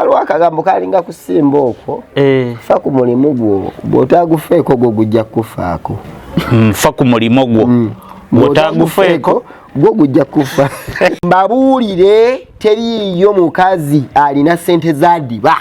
Alwa akagambo kalinga kusimba okwo. Fa ku mulimu gwo. Bw'otagufeeko gwo gujja kufaako. Fa ku mulimu gwo. Bw'otagufeeko gwo gujja kufa. Mbabuulire teriiyo mukazi alina ssente z'addiba.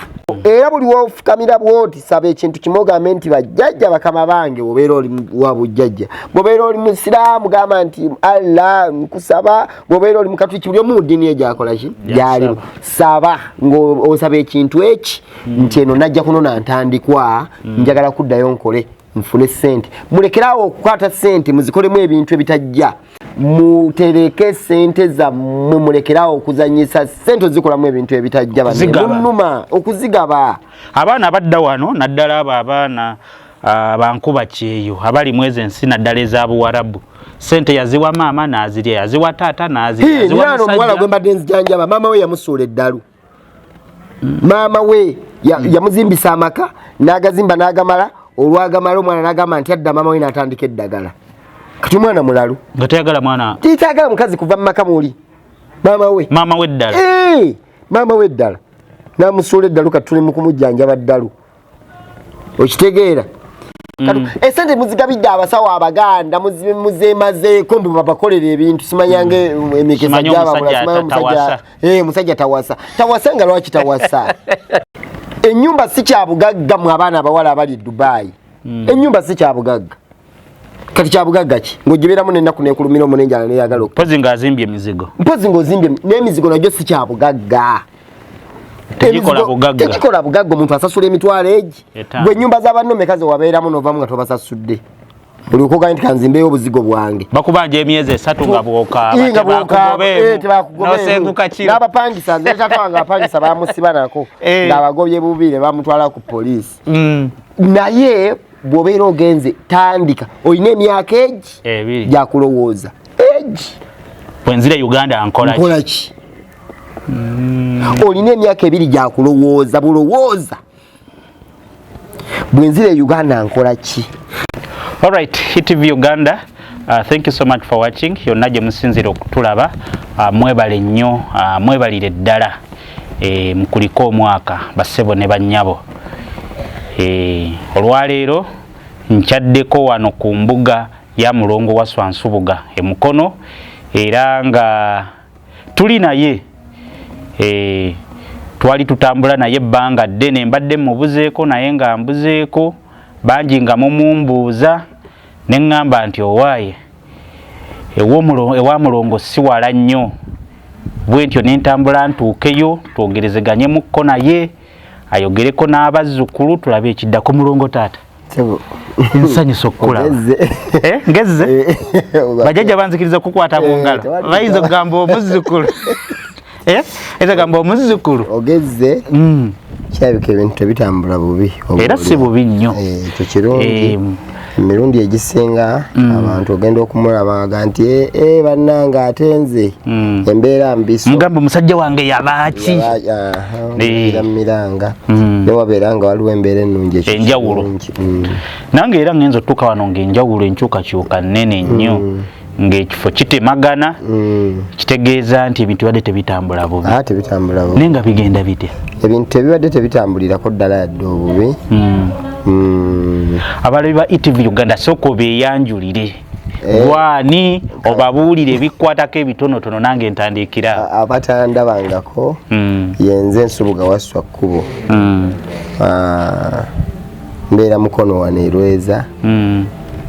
Era buli wofukamira bwoti saba ekintu kimogambe nti bajjajja bakama bange obeera oli wa bujjajja. Bw'obeera oli musiraamu gamba nti Allah nkusaba. Bw'obeera oli mukatoliki buli omu mu ddiini egyakola ki gyalimu. Saba ng'osaba ekintu eki nti eno najja kunona ntandikwa njagala kuddayo nkole nfune ssente. Mulekerawo okukwata ssente muzikolemu ebintu ebitajja. Mutereke ssente zammwe mulekerawo okuzanyisa ssente ozikolamu ebintu ebitajja bannuma okuzigaba. Abaana badda wano naddala abo abaana bankuba kyeyo abali mwezi ensi naddala ez'abuwarabu. Ssente yaziwa maama n'azirya, yaziwa taata n'azirya, yaziwa musajja. Omuwala gwe mbadde nzijanjaba maama we yamusuula eddalu. Maama we yamuzimbisa amaka n'agazimba n'agamala. Olwagamala omwana n'agamba nti adda maama we n'atandika eddagala. Kati mwana mulalu. Nga tayagala mwana. Tayagala mukazi kuva mu maka muli. Maama we. Maama we ddala. Maama we ddala. N'amusuula eddalu kati tuli mu kumujjanjaba ddalu. Okitegeera? Essente muzigabidde abasawo Abaganda muzeemazeeko mbu babakolera ebintu simanyange emikisa gy'ababula musajja tawasa. Tawasa nga lwaki tawasa? Ennyumba si kyabugagga mu abaana abawala abali Dubai. Ennyumba si kyabugagga. Kati kyabugagga ki? Ng'ogibeeramu n'ennaku n'ekulumira omunenjala n'eyagala okwo. Mpozi ng'azimbye emizigo. Mpozi ng'ozimbye n'emizigo nagyo si kyabugagga. Tegikola bugagga. Tegikola bugagga omuntu asasula emitwalo egi. Gwe ennyumba z'abanno mekazi wabeeramu n'ovaamu nga tobasasudde. Buli okugamba nti kanzimbeyo obuzigo bwange. Bakubanja emyezi 3 nga bw'okaaba. N'osenguka kiro. N'abapangisa nze tatwanga abapangisa bamusiba nako. Ng'abagobye bubire bamutwala ku poliisi. Naye bw'obeera ogenze tandika olina emyaka egi gyakulowooza egi bwenzire Uganda nkola ki olina emyaka 2 gyakulowooza bulowooza bwenzire Uganda nkola ki. Alright, HitTV Uganda, thank you so much for watching. Yonna gye musinzira okutulaba mwebale nnyo mwebalire ddala mukuliko omwaka bassebo ne bannyabo. Olwaleero nkyaddeko wano ku mbuga ya Mulongo Wasswa Nsubuga Mukono era nga tuli naye twali tutambula naye ebbanga ddene mbadde mubuzeeko naye nga mbuzeeko bangi nga mumumbuuza ne ŋŋamba nti owaaye ewa Mulongo si wala nnyo bwentyo ne ntambula ntuukeyo twogerezeganyemukko naye ayogereko n'abazzukulu tulabe ekiddako. Mulongo taata nsanyusa okukulaba ngezze bajjajja banzikiriza okukwata mu ngalo bayinza okugamba omuzzukulu eza gamba omuzzukulu ogezze kyabika ebintu tebitambula bubi era si bubi nnyo ekyo kirungi. Emirundi egisinga abantu ogenda okumulaba nti bannange atenze embeera mbiso mugamba omusajja wange yabaaki miranga newabeera nga waliwo embeera ennungi enjawulo. Nange era ngenza otuuka wano ng'enjawulo enkyukakyuka nnene nnyo ng'ekifo kitemagana kitegeeza nti ebintu bibadde tebitambula bubi. Tebitambula bubi naye nga bigenda bite? Ebintu tebibadde tebitambulirako ddala yadde obubi. Abalabi ba HitTV Uganda sooka obeeyanjulire gwani obabuulire ebikwatako ebitonotono nange ntandikira. Abatandabangako yenze Nsubuga Wasswa Kkubo mbeera Mukono wano Erweza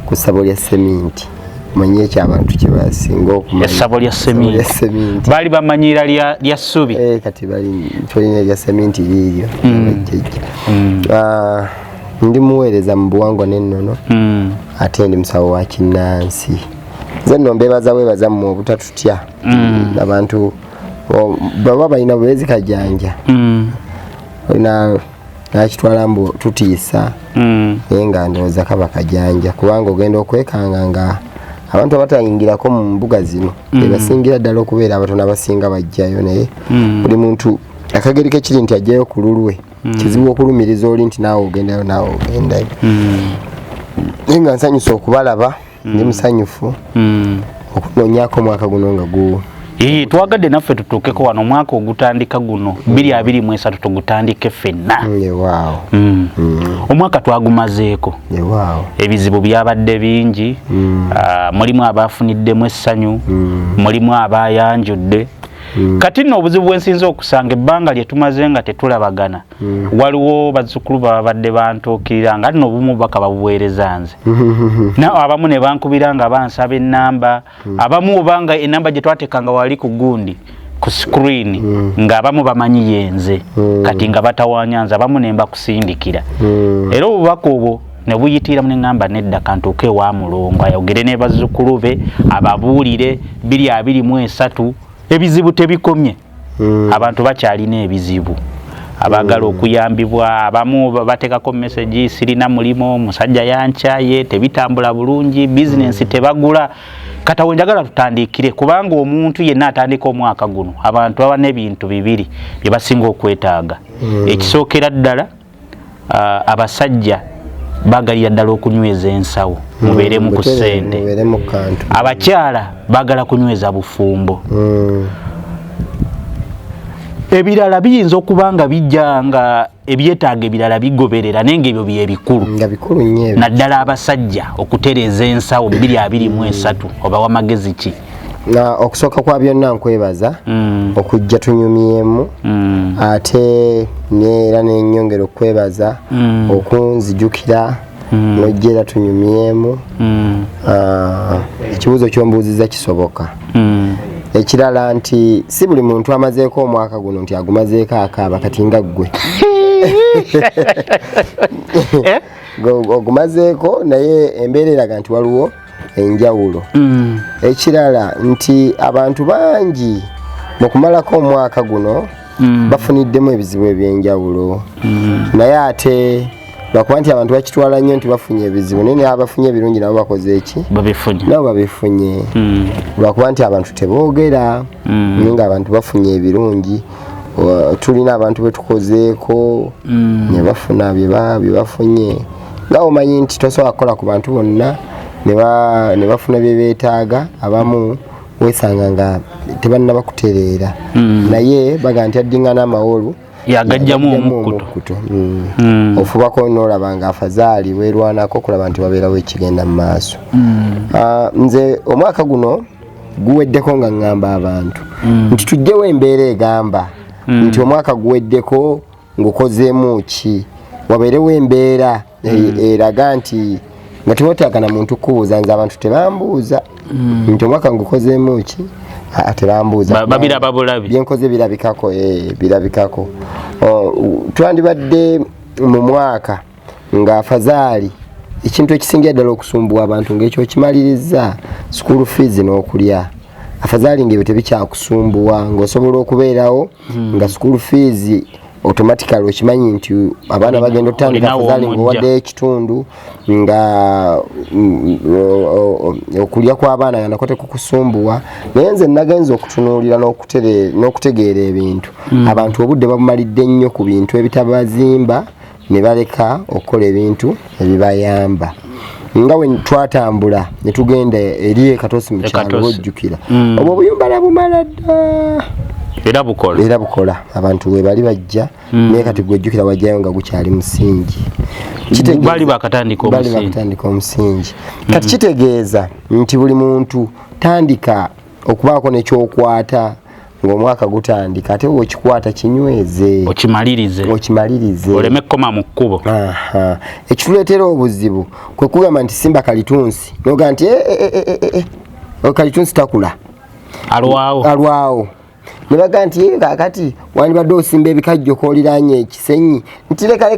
ku ssabo lya seminti. Manye ekyo abantu kye basinga okumanya essabo lya seminti baali bamanyira lya ssubi kati bali tolina lya seminti liiryo ndi muweereza mu buwangwa n'ennono ate ndi musawo wa kinnansi. Nze nno mbeebaza weebaza mmwe obutatutya abantu baba balina buweezi kajanja olina nakitwala mbu tutiisa naye nga ndowooza kaba kajanja kubanga ogenda okwekanga nga abantu abatayingirako mu mbuga zino bebasingira ddala okubeera abatono abasinga bajjayo naye buli muntu akageri ke kiri nti ajjayo ku lulwe kizibu okulumiriza oli nti naawe ogendayo naye nga nsanyusa okubalaba ndi musanyufu okunoonyaako omwaka guno nga twagadde naffe tutuukeko wano omwaka ogutandika guno 2023 tugutandike ffenna. Omwaka twagumazeeko. Ebizibu byabadde bingi, mulimu abafuniddemu essanyu, mulimu abayanjudde. Kati nno obuzibu bwensinza okusanga ebbanga lye tumaze nga tetulabagana, waliwo bazzukulu babadde bantuukirira nga nno obumu baka babuweereza nze. Abamu ne bankubira nga bansaba ennamba, abamu obanga ennamba gye twateekanga wali ku gundi ku screen nga abamu bamanyi yenze kati nga batawanyanza, abamu ne mbakusindikira. Era obubaka obwo ne buyitira mu ngamba nedda kantuuke wa Mulongo ayogere ne bazzukulu be ababuulire 2023 ebizibu tebikomye. Abantu bakyalina ebizibu, abagala okuyambibwa, abamu bateekako message sirina mulimo, musajja yankyaye, tebitambula bulungi, business tebagula. Kata wenjagala tutandikire kubanga omuntu yenna atandika omwaka guno abantu baba n'ebintu bibiri bye basinga okwetaaga. Ekisookera ddala abasajja bagalira ddala okunyweza ensawo mubeeremu ku ssente. Abakyala bagala kunyweza bufumbo. Ebirala biyinza okuba nga bijja nga ebyetaaga ebirala bigoberera naye ng'ebyo bye bikulu. Naddala abasajja okutereeza ensawo 2023 oba wamagezi ki? Okusooka kwa byonna nkwebaza okujja tunyumyemu ate era n'ennyongera okwebaza okunzijukira n'ojjera tunyumyemu. Ekibuuzo ky'ombuuziza kisoboka. Ekirala nti si buli muntu amazeeko omwaka guno nti agumazeeko akaaba kati nga ggwe. Ogumazeeko naye embeera eraga nti waliwo enjawulo. Ekirala nti abantu bangi mu kumalako omwaka guno bafuniddemu ebizibu ebyenjawulo. Naye ate lwakuba nti abantu bakitwala nnyo nti bafunye ebizibu naye abafunye ebirungi nabo bakoze eki? Nabo babifunye. Lwakuba nti abantu teboogera naye nga abantu bafunye ebirungi. Tulina abantu betukozeeko ne bafuna bye bafunye. Nga omanyi nti tosobola kukola ku bantu bonna ne bafuna bye beetaaga, abamu weesanga nga tebannaba kutereera naye baga nti addingana amawolu yagajjamu omukkuto. Ofubako n'olaba nga afazaali weerwanako okulaba nti wabeerawo ekigenda mu maaso. Nze omwaka guno guweddeko nga ngamba abantu nti tujjewo embeera egamba nti omwaka guweddeko ng'okozeemu ki, wabeerewo embeera eraga nti nga tewetaaga na muntu kubuuza. Nze abantu tebambuuza nti omwaka ngukozeemu ki, tebambuuza. Babiraba bulabi. Byenkoze birabikako, birabikako. Twandibadde mu mwaka nga afazaali ekintu ekisingira ddala okusumbuwa abantu ng'ekyo kimaliriza school fees n'okulya. Afazaali ng'ebyo tebikyakusumbuwa ng'osobola okubeerawo nga school fees automatically okimanyi nti abaana bagenda otandika afazaali ng'owaddeyo ekitundu nga okulya kw'abaana nga nako tekukusumbuwa. Naye nze nagenza okutunuulira n'okutegeera ebintu. Abantu obudde babumalidde nnyo ku bintu ebitabazimba ne baleka okukola ebintu ebibayamba. Nga we twatambula ne tugenda eri Ekatosi mu kyalo ojjukira. Obwo obuyumba nabumala dda. Era bukola abantu we bali bajja naye kati gwejjukira wajjayo nga gukyali musingi. Bali bakatandika omusingi. Kati kitegeeza nti buli muntu tandika okubaako nekyokwata ng'omwaka gutandika ate okikwata kinyweze okimalirize oleme kukoma mu kkubo. Ekituleetera obuzibu kwe kugamba nti simba kalitunsi noga nti kalitunsi takula alwawo ne baga nti kakati wandibadde osimba ebikajjo kooliranye ekisenyi nti leka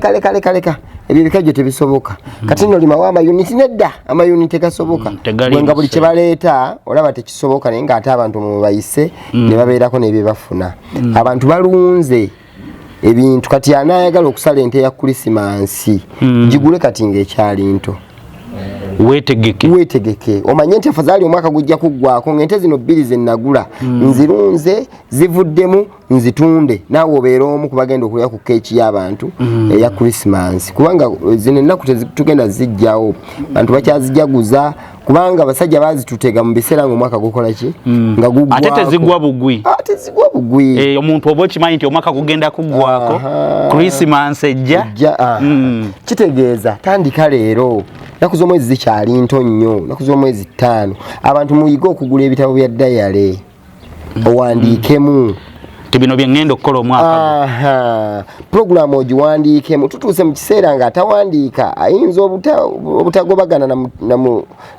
ebyo ebikajjo tebisoboka. Kati nno limawo amayuniti nedda amayuniti tegasoboka. Nga buli kye baleeta olaba tekisoboka naye ng'ate abantu mu bayise ne babeerako n'ebye bafuna. Abantu balunze ebintu kati anaayagala okusala ente ya Krisimansi gigule kati ng'ekyali nto. wetegeke omanye nti afadhali omwaka gujja kuggwako ng'ente zino bbiri ze nagula nzirunze zivuddemu nzitunde naawe obeera omu ku bagenda okulya ku keeki y'abantu eya Christmas kubanga zino ennaku tugenda zijjawo abantu bakyazijaguza kubanga abasajja bazitutega mu biseera ng'omwaka gukola ki nga guggwako ate tezigwa bugwi omuntu oba okimanyi nti omwaka gugenda kuggwako Christmas ejja kitegeeza tandika leero naku z'omwezi zikyali nto nnyo naku z'omwezi 5 abantu muyige okugula ebitabo bya dayale owandiikemu bino bye ngenda okukola omwaka programu ogiwandiikemu tutuuse mu kiseera ng'atawandiika ayinza obutagobagana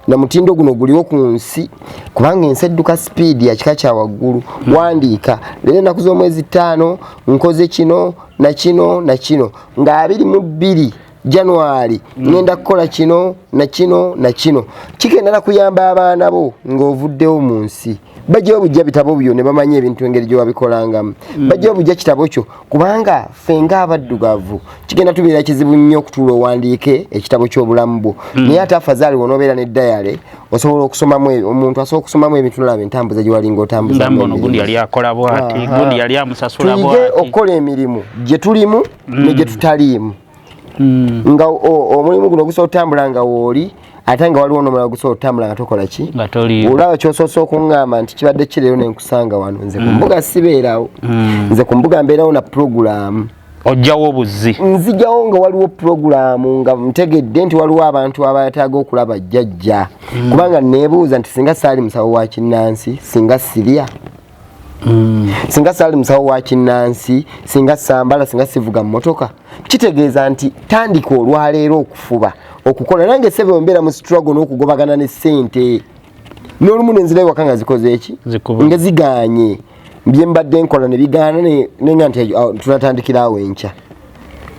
na mutindo guno guliwo ku nsi kubanga ensi edduka sipiidi ya kika kya waggulu wandiika leero ennaku z'omwezi 5 nkoze kino na kino na kino nga 22 January ngenda kukola kino na kino na kino kigenda na kuyamba abaana bo ng'ovuddewo mu nsi bajja obujja bitabo byo ne bamanye ebintu engeri gye babikolangamu bajja obujja kitabo kyo kubanga fenga abaddugavu kigenda tubeera kizibu nnyo okutuula owandiike ekitabo ky'obulamu bwo naye ate afadhali wonoobeera ne dayale osobola okusomamu omuntu asobola okusomamu ebintu olaba entambuza gye walinga otambuza gundi yali akola bw'ati gundi yali amusasula bw'ati tuyige okukola emirimu gye tulimu ne gye tutaliimu nga omulimu guno gusobola otambula nga wooli ate nga waliwo n'omulala gusobola otambula nga tokola ki olaba kyosoose okuŋŋamba nti kibadde kireero ne nkusanga wano nze ku mbuga sibeerawo nze ku mbuga mbeerawo na purogulaamu ojjawo obuzzi nzijjawo nga waliwo purogulaamu nga ntegedde nti waliwo abantu abataaga okulaba jjajja kubanga neebuuza nti singa saali musawo wa kinnansi singa sirya singa saali musawo wa kinnansi singa sambala singa sivuga mmotoka kitegeeza nti tandika olwaleero okufuba okukola nange sebe mbeera mu struggle n'okugobagana ne ssente n'olumu nenzira ewaka nga zikoze eki nga zigaanye bye mbadde nkola ne bigaana nenga nti tunatandikira awo enkya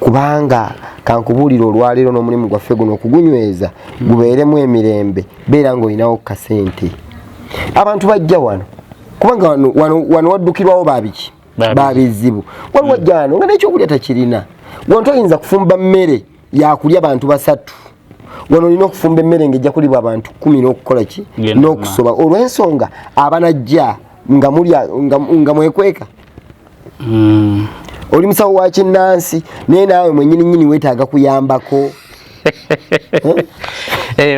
kubanga kankubuulira olwaleero n'omulimu gwaffe guno okugunyweza gubeeremu emirembe beera ng'olinawo kasente abantu bajja wano kubanga wano waddukirwawo babiki babizibu waliwo ajja wano nga n'ekyokulya takirina wano toyinza kufumba mmere yakulya abantu 3 wano olina okufumba emmere ng'ejja kulibwa abantu 10 n'okukola ki n'okusoba olw'ensonga abanajja nga mulya nga mwekweka oli musawo wa kinnansi naye naawe mwennyini weetaaga kuyambako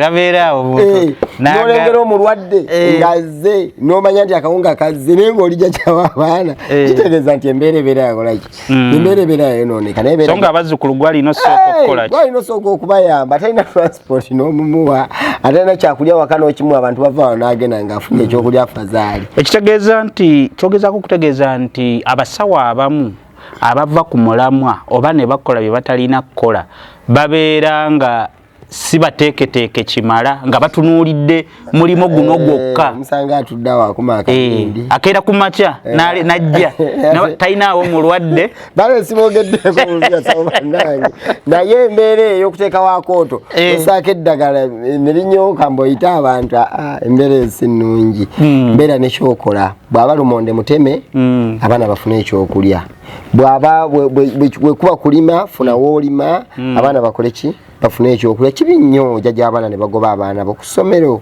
babeeraawo n'olengera omulwadde ng'azze n'omanya nti akawunga kazze naye ng'olijja kyawa abaana kitegeeza nti embeera ebeera yakolaki embeera ebeera yayonooneka so nga abazzukulu gwalina osooka okukola gwalina osooka okubayamba atalina transport n'omumuwa atalina kyakulya waka n'okimu abantu bava wano n'agenda ng'afunye ekyokulya afazali ekitegeeza nti kyogezaako okutegeeza nti abasawo abamu abava ku mulamwa oba ne bakola bye batalina kukola babeera nga si bateeketeeke kimala nga batunuulidde mulimu guno gwokka musanga atudde awo akuma akabindi akeera ku makya najja talinaawo mulwadde balesibogeddeeko musawo bannange naye embeera ey'okuteekawo akooto osaako eddagala emirinyo kamba oyite abantu embeera esi nnungi mbeera nekyokola bw'aba lumonde muteme abaana bafune ekyokulya bwekuba kulima funa woolima abaana bakole ki bafune ekyokulya kibi nnyo jjajja abaana ne bagoba abaana bo ku ssomero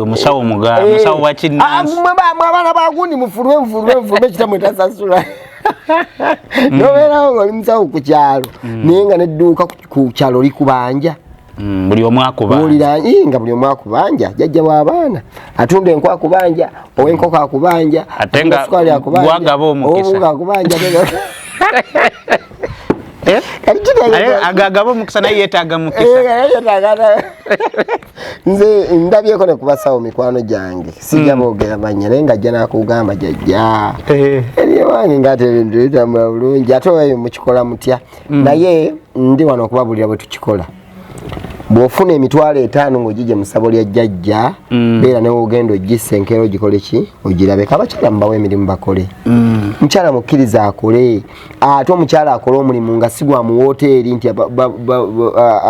musawo wa kinnansi abaana bagundi mufulme kitamwe tasasula nobeerawo ngaoli musawo ku kyalo naye nga nedduuka ku kyalo likubanja buli omu akubanja nga buli omu akubanja jjajja w'abaana atunda enku akubanja ow'enkoko akubanja ate nga gwagaba omukisa akubanja agagaba omukisa naye yeetaaga mukisa nze ndabyeko ne kubasawo mikwano gyange sijja boogera manya naye ng'ajja n'akugamba jjajja eri ewange ng'ate ebintu bitambula bulungi ate oyo mukikola mutya naye ndi wano okubabulira bwe tukikola bw'ofuna emitwalo 5 ng'ogijje mu ssabo lya jjajja beera newe ogenda ogisenkera ogikole ki ogirabe kabakyala mubawo emirimu bakole mukyala mukkiriza akole ate omukyala akole omulimu nga si gwa mu woteeri nti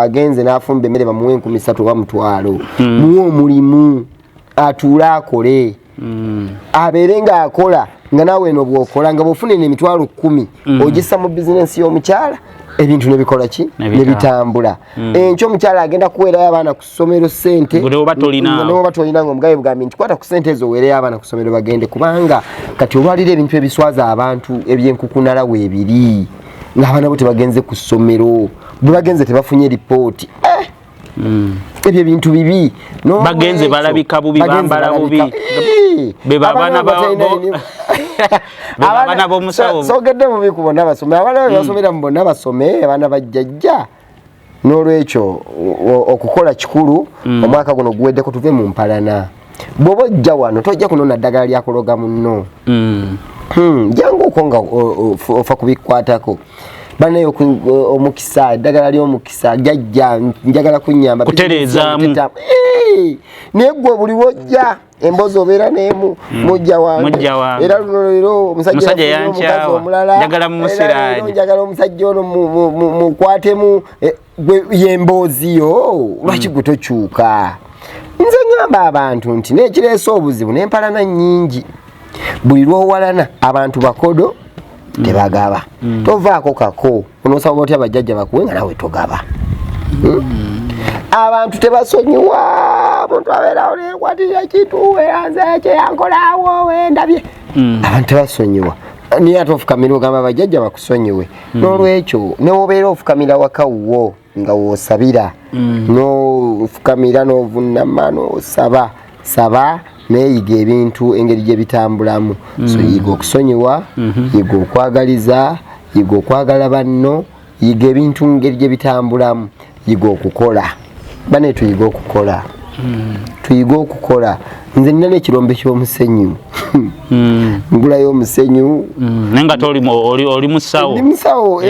agenze n'afumba emmere bamuwe 3,000 oba mutwalo muwe omulimu atuule akole abeere ng'akola nga nawe eno bwokola nga bofune emitwalo 10 ogissa mu business y'omukyala ebintu ne bikola ki ne bitambula encho omukyala agenda kuweerayo abaana ku ssomero ssente n'oba tolina ng'omugabe bugambi nti kwata ku ssente ezo weereyo abaana ku ssomero bagende kubanga kati olwalira ebintu ebiswaza abantu ebyenkukunala weebiri ng'abaana bo tebagenze ku ssomero bwe bagenze tebafunye ripooti ebyo ebintu bibi bagenze balabika bubi bambala bubi beba abaana b'omusawo sogedde mubi ku bonna basome abaana basomera mu bonna basome abaana bajjajja n'olwekyo okukola kikulu omwaka guno guweddeko tuve mu mpalana bw'oba ojja wano tojja kunona ddagala lyakuloga munno jangu oko nga ofa kubikwatako banayo omukisa eddagala ly'omukisa jjajja njagala kunyamba kutereezaamu naye gwe buli wojja emboozi obeera n'emu mujja wange era luno leero omusajja yankyawa omulala njagala mumusiraani njagala omusajja ono mukwatemu yemboozi yo lwaki gwe tokyuka nze ngamba abantu nti n'ekireese obuzibu n'empalana nnyingi buli lwowalana abantu bakodo tebagaba tovaako kako onosaba otya abajjajja bakuwe nga nawe togaba abantu tebasonyiwa omuntu abeerawo nekwatirira kitu weranze kyeyankolaawo wendabye abantu tebasonyiwa niye ate ofukamira ogamba abajjajja bakusonyiwe n'olwekyo newobeera ofukamira wakawuwo nga woosabira nofukamira n'ovunama n'osaba saba neeyiga ebintu engeri gye bitambulamu so yiga okusonyiwa yiga okwagaliza yiga okwagala banno yiga ebintu ngeri gye bitambulamu yiga okukola bane tuyiga okukola tuyiga okukola nze nina n'ekirombe ky'omusenyu ngulayo omusenyu nenga oli musawo ndi musawo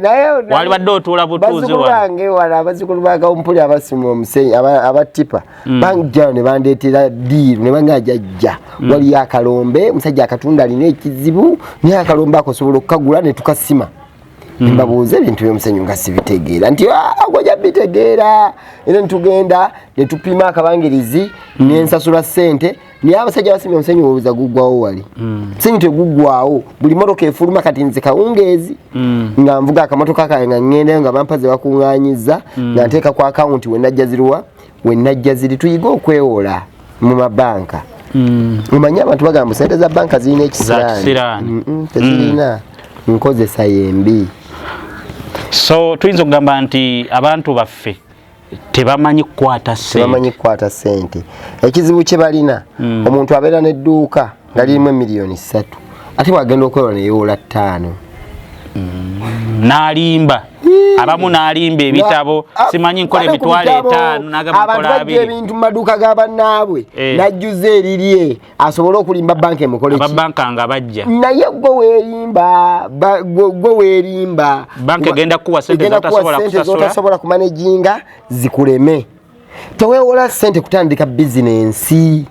naye wali badde otuula butuuzi wange wala abazzukulu ba Kawumpuli abasima omusenyu abatipa banjjayo ne bandeetera diiru ne bangajajja waliyo akalombe musajja akatunda alina ekizibu naye akalombe akosobola okukagula ne tukasima mbabuuza ebintu by'omusenyu nga sibitegeera nti agojja bitegeera era netugenda ne tupima akabangirizi nensasula ssente naye abasajja basimye omusenyu wobuuza guggwawo wali musenyu teguggwawo buli motoka efuluma kati nze kawungeezi nga nvuga akamotoka kange nga ŋŋendayo nga bampa ze bakuŋŋaanyiza nga nteeka ku akawunti wenajja ziruwa wenajja ziri tuyiga okwewola mu mabanka omanyi abantu bagamba ssente za banka zirina ekisiraani tezirina nkozesa yembi so tuyinza okugamba nti abantu baffe tebamanyi kukwata ssente ekizibu kye balina omuntu abeera n'edduuka nga lirimu emiliyoni 3 ate bwagenda okwewola neyewola 5 n'alimba abamu n'alimba ebitabo simanyi nkola emitwalo 5 n'agamba nkola 2 ebintu mu maduuka g'abannaabwe n'ajjuza erirye asobole okulimba banka emukole ki ababanka nga bajja naye gwe weerimba banka egenda kuwa ssente zotasobola kumanaginga zikuleme teweewola ssente kutandika bizinensi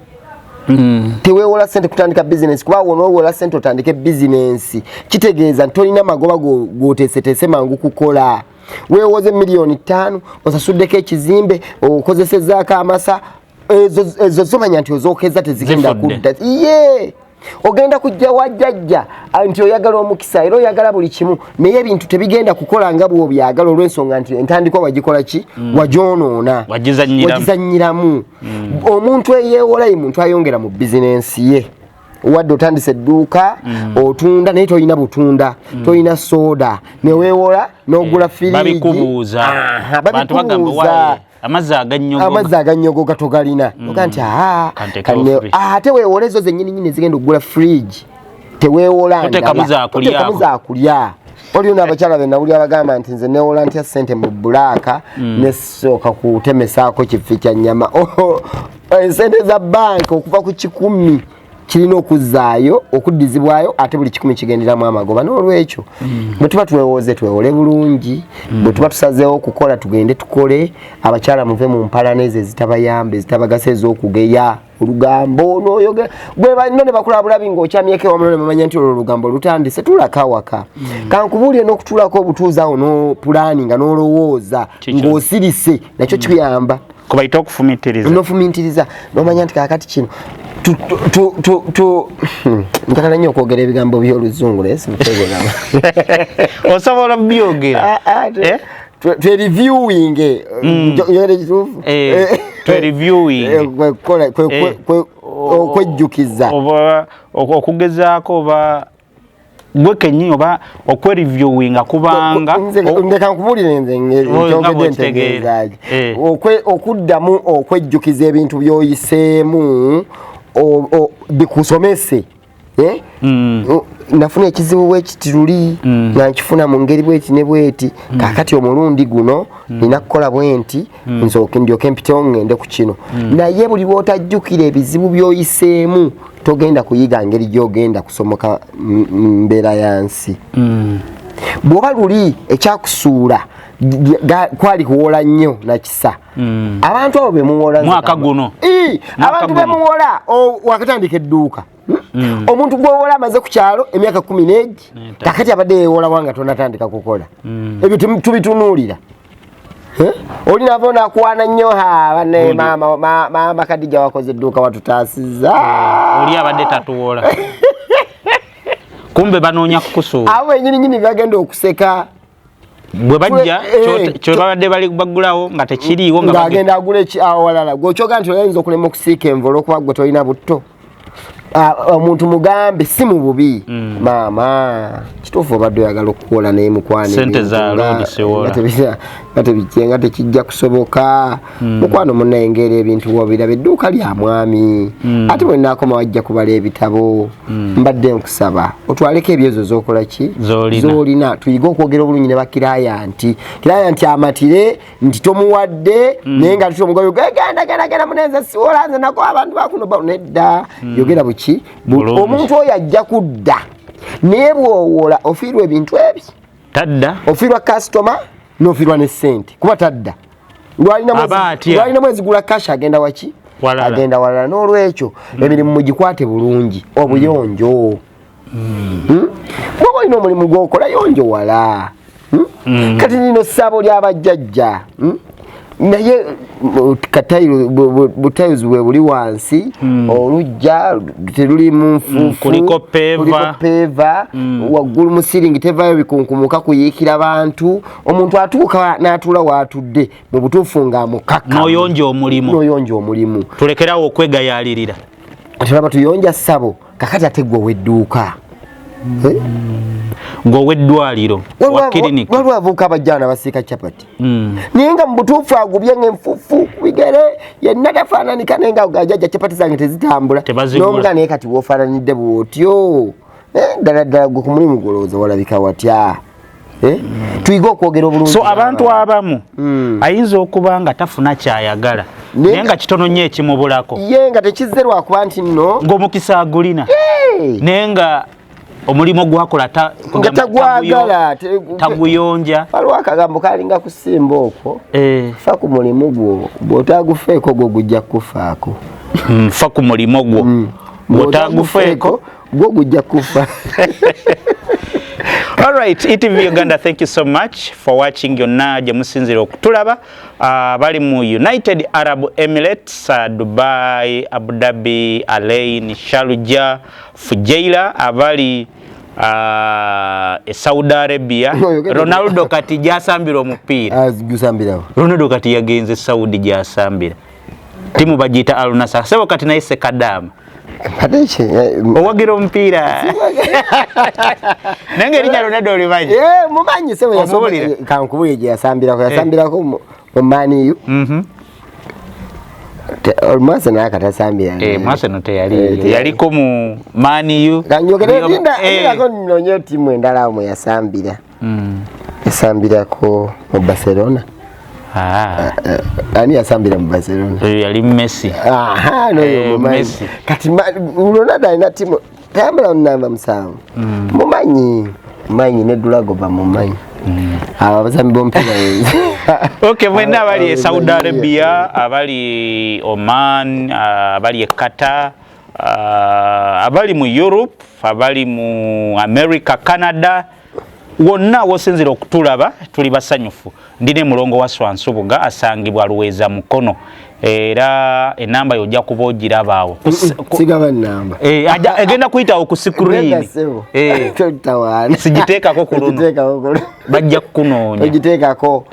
teweewola ssente kutandika bizinensi kuba wonoowola ssente otandike bizinensi kitegeeza ntolina magoba g'oteeseteese mangu kukola weewoze miliyoni 5 osasuddeko ekizimbe okozesezaako amasa ezo zomanya nti ozookeza tezigenda kudda ye ogenda kujja wajjajja nti oyagala omukisa era oyagala buli kimu naye ebintu tebigenda kukola nga bw'obyagala olw'ensonga nti entandikwa wagikola ki wagyonoona wagizannyiramu omuntu eyeewola ye muntu ayongera mu bizinensi ye wadde otandise edduuka otunda naye tolina butunda tolina sooda neweewola n'ogula firiigi babikubuuza amazzi agannyogoga togalina oga nti ate weewola ezo zennyininyini zigenda okugula firiigi teweewola ndabotekamu zaakulya waliyo n'abakyala be nawulya bagamba nti nze neewola ntya ssente mu bulaaka nesooka kutemesaako kifi kya nnyama ensente za banka okuva ku 10 kirina okuzzaayo okuddizibwayo ate buli 10 kigenderamu amagoba n'olwekyo bwe tuba twewoze twewole bulungi bwe tuba tusazeewo okukola tugende tukole abakyala muve mu mpalana ezo ezitabayamba ezitabagasa ez'okugeya olugambo n'oyogera gwe banno ne bakulabulabi ng'okyamyeko wamu ne bamanya nti olwo olugambo lutandise tulaka awaka kankubuulire n'okutuulako obutuuzi awo n'opulaaninga n'olowooza ng'osirise nakyo kiyamba kubayita okufumiitiriza n'ofumiitiriza n'omanya nti kaakati kino njagala nnyo okwogera ebigambo by'oluzungu naye simutegeera. Osobola byogera reviewing okwejjukiza okugezaako oba gwe kenyi oba okwereviewinga kubanga ndeka nkubuulire nze kyogedde ntegeezaki okuddamu okwejjukiza ebintu by'oyiseemu bikusomese. Nafuna ekizibu bwekiti luli nga nkifuna mu ngeri bweti ne bweti kakati omulundi guno nina kukola bwenti nsooke ndyoke mpitewo ngende ku kino naye buli bw'otajjukira ebizibu by'oyiseemu togenda kuyiga ngeri gy'ogenda kusomoka mbeera yansi. Bw'oba luli ekyakusuula kwali kuwola nnyo nakisa abantu abo bemuwola mwaka guno abantu bemuwola wakatandika edduuka omuntu gwowola amaze ku kyalo emyaka 11 kakati abadde yewola wanga tonatandika kukola ebyo tubitunuulira. Oli navo nakwana nnyo banne maama Kadija wakoze edduuka watutaasiza oli abadde tatuwola kumbe banoonya kukusuula abo ennyini bagenda okuseka bwe bajja kyo babadde bali bagulawo nga tekiriiwo nga agenda agula awalala gwokyoga nti oyinza okulema okusiika envolo okuba gwe tolina butto. Omuntu mugambe si mu bubi maama kituufu obadde oyagala okukola naye mukwano sente za looni siwola nga tebikyenga tekijja kusoboka mukwano munnayengeera ebintu wabiraba edduuka lya mwami ate bwe nnaakoma wajja kubala ebitabo mbadde nkusaba otwaleko ebyezo z'okola ki z'olina tuyige okwogera obulungi ne bakirayanti amatire nti tomuwadde naye nga titomugoyo genda munenza siwola nze nako abantu bakuno nedda yogera buki omuntu oyo ajja kudda naye bw'owola ofiirwa ebintu ebyo tadda ofiirwa kasitoma n'ofiirwa ne ssente kuba tadda lwalina mwezi gula kasha agenda waki agenda walala n'olwekyo emirimu mugikwate bulungi obuyonjo bwoba olina omulimu gw'okola yonjo wala kati nino ssabo ly'abajjajja naye butayizi bwe buli wansi olujja teruli mu nfuufu kuliko peeva waggulu mu siringi tevaayo bikunkumuka kuyiikira bantu omuntu atuuka n'atuula waatudde mu butuufu ng'amukaka n'oyonja omulimu tulekerawo okwegayaalirira tulaba tuyonja ssabo kakati ate gwe ow'edduuka ng'oweddwaliro wa kiriniki waliwo avuuka abajjaana basiika capati naye nga mu butuufu agubye ng'enfuufu ku bigere yenna tafaananika naye nga gajjajja capati zange tezitambula n'omuga naye kati woofaananidde bw'otyo ddala ddala gwe ku mulimu golowooza walabika watya tuyige okwogera obulungi. So abantu abamu ayinza okuba nga tafuna kyayagala naye nga kitono nnyo ekimubulako ye nga tekizze lwakuba nti nno ng'omukisa agulina naye nga omulimu gwakola taguyonja waliwo akagambo kalinga kusimba okwo fa ku mulimu gwo bw'otagufeeko gwo gujja kufaako fa ku mulimu gwo bw'otagufeeko gwo gujja kufa. All right, ETV Uganda, thank you so much for watching. Yonna gye musinzira okutulaba bali mu United Arab Emirates, Dubai, Abu Dhabi, Alain, Sharjah, Fujairah, abali Saudi Arabia. Ronaldo kati gyasambira omupiira. Ronaldo kati yagenze Saudi gyasambira. Timu bagiyita Al Nassr. Sebo kati naye Sekadama. Owagira omupiira nange erinnya Ronaldo olimanyi mumanyi sebo kankubulire gye yasambirako mu maniyu Mwase naye akatasambira Mwase no teyali yaliko mu maniyu kanyogerako nonye timu endala mwe yasambira yasambirako mu Barcelona. Ani yasambira mu Barcelona yali Messi. No Messi kati Ronaldo alina timu tambula namba musanvu mumanyi ne Dulagoba mumanyi abasambi bomupiira okay mwenna abali Saudi Arabia abali Oman abali Qatar abali mu Europe abali mu America Canada wonna wosinzira okutulaba tuli basanyufu. Ndine Mulongo Wasswa Nsubuga asangibwa Luweza Mukono era enamba yojja kuba ogirabaawo sigaba namba egenda kuyitawo ku screen sigiteekako ku luno bajja kukunoonya ogiteekako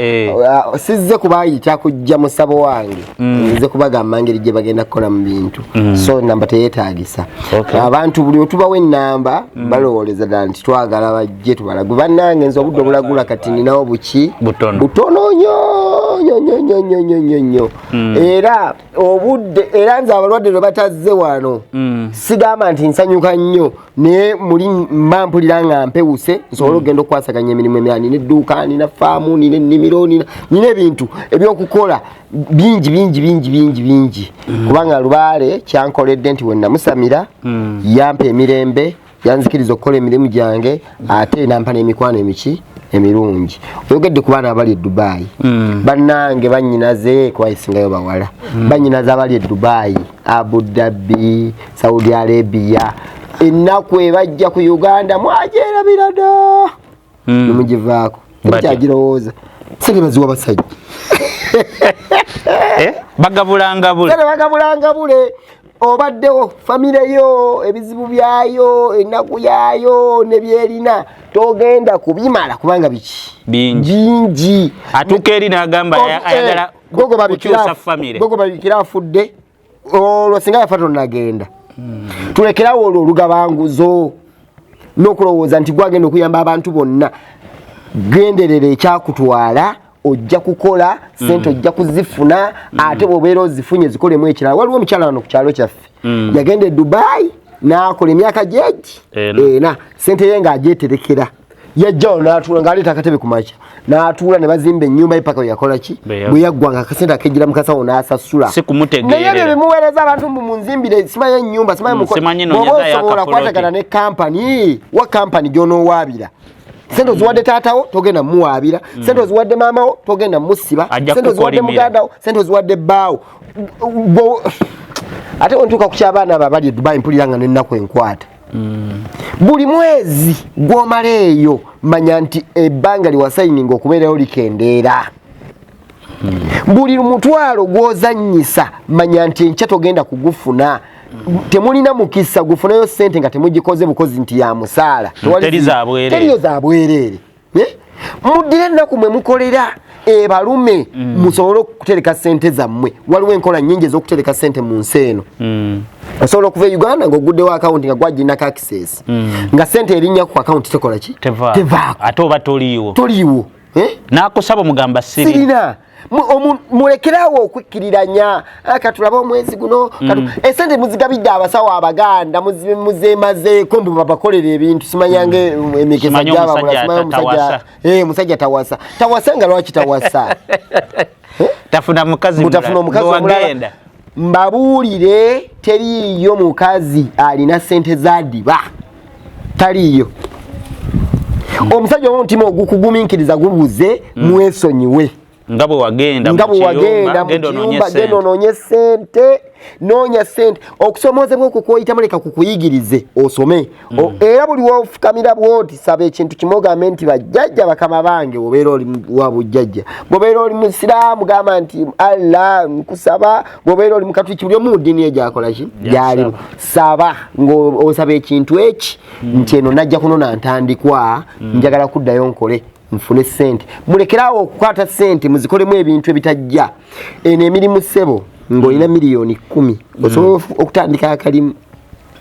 sizze kubayita kujja musabo wange nze kubagamba engeri gye bagenda kukola mu bintu so namba teyeetaagisa abantu buli otubawo ennamba balowooleza ddala nti twagala bajje tubalagwe bannange nze obudde obulagula kati ninawo buki butono nnyo era obudde era nze abalwadde lwe batazze wano sigamba nti nsanyuka nnyo naye muli mba mpulira nga mpewuse nsobola okugenda okukwasaganya emirimu emirala nina edduuka nina faamu nina ennimiro nina ebintu ebyokukola bingi kubanga lubaale kyankoledde nti we namusamira yampa emirembe yanzikiriza okukola emirimu gyange ate nampa n'emikwano emirungi oyogedde ku baana abali e Dubai bannange bannyinaze kwayisingayo bawala bannyinaze abali e Dubai, Abu Dhabi, Saudi Arabia ennaku ebajja ku Uganda mwajerabira dda nemugivaako tekyagirowooza sente baziwa basajja bagabulangabule obaddewo famire yo ebizibu byayo ennaku yayo nebyerina togenda kubimala kubanga biki bingi atuuka eri n'agamba ayagala kukyusa famire gogo babikira afudde olwo singa yafa tonnagenda tulekerawo olwo olugabanguzo n'okulowooza nti gwagenda okuyamba abantu bonna genderera ekyakutwala ojja kukola sente ojja kuzifuna ate bwobeera ozifunye zikolemu ekirala waliwo omukyala wano ku kyalo kyaffe yagenda e Dubai n'akola emyaka gyegi ena sente ye ng'agyeterekera yajjawo n'atuula ng'aleeta akatebe ku makya n'atuula ne bazimba ennyumba ye paka yakola ki bwe yaggwanga akasente akejjira mukasawo n'asasula naye ebyo bimuweereza abantu munzimbire simanyi ennyumba simanyi bw'oba osobola kwatagana ne kampani wa kampani gy'onoowaabira sente oziwadde taatawo togenda muwaabira sente oziwadde maamawo togenda musiba sente oziwadde mugandawo sente oziwadde bbaawo ate ontuuka ku ky'abaana abo abali e Dubai mpulira nga n'ennaku enkwata buli mwezi gw'omala eyo manya nti ebbanga liwasayininga okubeerayo likendeera buli mutwalo gw'ozannyisa manya nti enkya togenda kugufuna temulina mukisa gufunayo sente nga temugikoze bukozi nti ya musaala teriyo za bwereere muddire ennaku mwe mukolera ebalume musobole okutereka sente zammwe waliwo enkola nnyingi ez'okutereka sente mu nsi eno osobola okuva e Uganda ng'oguddewo akawunti nga gwaginako access nga sente erinnya ku akawunti tekola ki tevaako ate oba toliiwo n'akusaba mugamba sirina mulekerawo okwikkiriranya katulabe omwezi guno esente muzigabidde abasawo abaganda muzemazeeko mbu babakolera ebintu simanyange emikisa gyababula musajja tawasa nga lwaki tawasa tafuna mukazi omulala mbabuulire teriiyo mukazi alina sente zaddiba taliiyo omusajja omutima ogukugumiikiriza gubuze mwesonyiwe nga bwe wagenda mu kiyumba genda onoonye sente noonya sente okusomoozebwa okwo kwoyitamu leka kukuyigirize osome era buli wofukamira bwoti saba ekintu kimu ogambe nti bajjajja bakama bange bwobeera oli wa bujjajja bwobeera oli musiraamu gamba nti Allah nkusaba bwobeera oli mukatuliki buli omu mu ddiini egyakola ki gyalimu saba ng'osaba ekintu eki nti eno najja kunona ntandikwa njagala kuddayo nkole nfune sente mulekerawo okukwata sente muzikolemu ebintu ebitajja eno emirimu ssebo ng'olina miliyoni 10 osobola okutandika akalimu